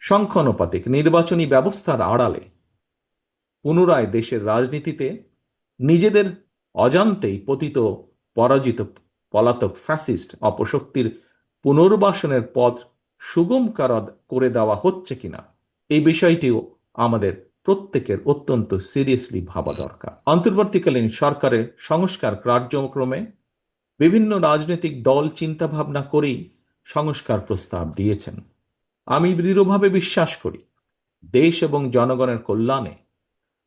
সংখ্যানুপাতিক নির্বাচনী ব্যবস্থার আড়ালে পুনরায় দেশের রাজনীতিতে নিজেদের অজান্তেই পতিত পরাজিত পলাতক ফ্যাসিস্ট অপশক্তির পুনর্বাসনের পথ সুগম করে দেওয়া হচ্ছে কিনা এই বিষয়টিও আমাদের প্রত্যেকের অত্যন্ত সিরিয়াসলি ভাবা দরকার। অন্তর্বর্তীকালীন সরকারের সংস্কার কার্যক্রমে বিভিন্ন রাজনৈতিক দল চিন্তাভাবনা করেই সংস্কার প্রস্তাব দিয়েছেন। আমি দৃঢ়ভাবে বিশ্বাস করি দেশ এবং জনগণের কল্যাণে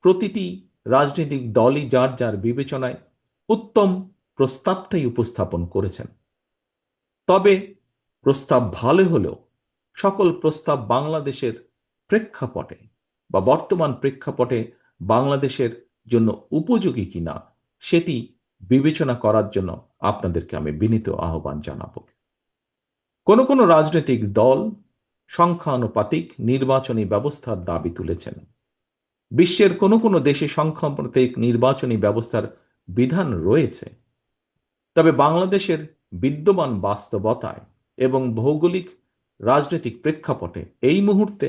প্রতিটি রাজনৈতিক দলই যার যার বিবেচনায় উত্তম প্রস্তাবটাই উপস্থাপন করেছেন। তবে প্রস্তাব ভালো হলেও সকল প্রস্তাব বাংলাদেশের প্রেক্ষাপটে বা বর্তমান প্রেক্ষাপটে বাংলাদেশের জন্য উপযোগী কিনা সেটি বিবেচনা করার জন্য আপনাদেরকে আমি বিনীত আহ্বান জানাব। কোনো কোনো রাজনৈতিক দল সংখ্যানুপাতিক নির্বাচনী ব্যবস্থার দাবি তুলেছেন। বিশ্বের কোনো কোনো দেশে সংখ্যানুপাতিক নির্বাচনী ব্যবস্থার বিধান রয়েছে, তবে বাংলাদেশের বিদ্যমান বাস্তবতায় এবং ভৌগোলিক রাজনৈতিক প্রেক্ষাপটে এই মুহূর্তে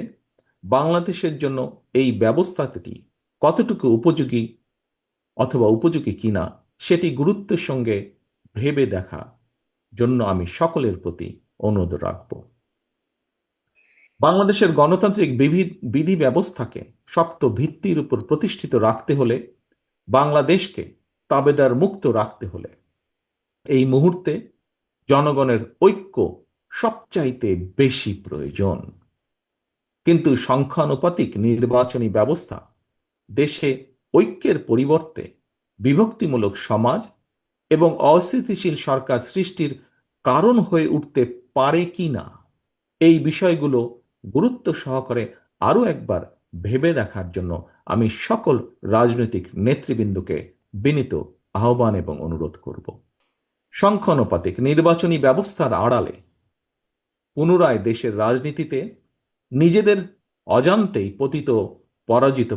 বাংলাদেশের জন্য এই ব্যবস্থাটি কতটুকু উপযোগী অথবা উপযোগী কিনা সেটি গুরুত্বের সঙ্গে ভেবে দেখা জন্য আমি সকলের প্রতি অনুরোধ রাখব। বাংলাদেশের গণতান্ত্রিক বিধি ব্যবস্থাকে শক্ত ভিত্তির উপর প্রতিষ্ঠিত রাখতে হলে, বাংলাদেশকে তাবেদার মুক্ত রাখতে হলে এই মুহূর্তে জনগণের ঐক্য সবচাইতে বেশি প্রয়োজন। কিন্তু সংখ্যানুপাতিক নির্বাচনী ব্যবস্থা দেশে ঐক্যের পরিবর্তে বিভক্তিমূলক সমাজ এবং অস্থিতিশীল সরকার সৃষ্টির কারণ হয়ে উঠতে পারে কি না এই বিষয়গুলো গুরুত্ব সহকারে আরও একবার ভেবে দেখার জন্য আমি সকল রাজনৈতিক নেতৃবৃন্দকে বিনীত আহ্বান এবং অনুরোধ করব। সংখ্যানুপাতিক নির্বাচনী ব্যবস্থার আড়ালে পুনরায় দেশের রাজনীতিতে নিজেদের অজান্তেই পতিত পরাজিত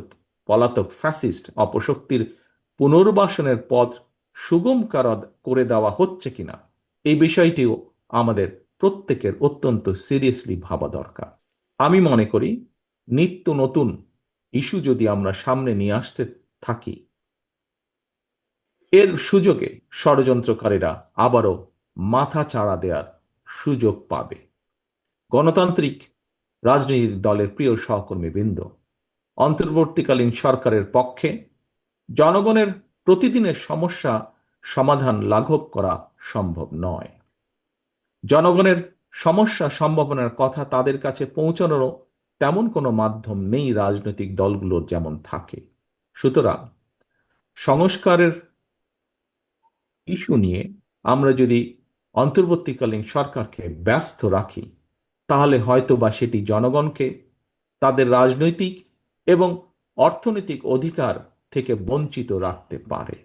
পলাতক ফ্যাসিস্ট অপশক্তির পুনর্বাসনের পথ সুগম করে দেওয়া হচ্ছে কিনা এই বিষয়টিও আমাদের প্রত্যেকের অত্যন্ত সিরিয়াসলি ভাবা দরকার। আমি মনে করি নিত্য নতুন ইস্যু যদি আমরা সামনে নিয়ে আসতে থাকি, এর সুযোগে ষড়যন্ত্রকারীরা আবারও মাথা চাড়া দেওয়ার সুযোগ পাবে। গণতান্ত্রিক রাজনৈতিক দলের প্রিয় সহকর্মীবৃন্দ, অন্তর্বর্তীকালীন সরকারের পক্ষে জনগণের প্রতিদিনের সমস্যা সমাধান লাঘব করা সম্ভব নয়। জনগণের সমস্যা সম্ভাবনার কথা তাদের কাছে পৌঁছানোরও তেমন কোনো মাধ্যম নেই রাজনৈতিক দলগুলোর যেমন থাকে। সুতরাং সংস্কারের ইস্যু নিয়ে আমরা যদি অন্তর্বর্তীকালীন সরকারকে ব্যস্ত রাখি, তাহলে হয়তো বা সেটি জনগণকে তাদের রাজনৈতিক এবং অর্থনৈতিক অধিকার থেকে বঞ্চিত রাখতে পারে।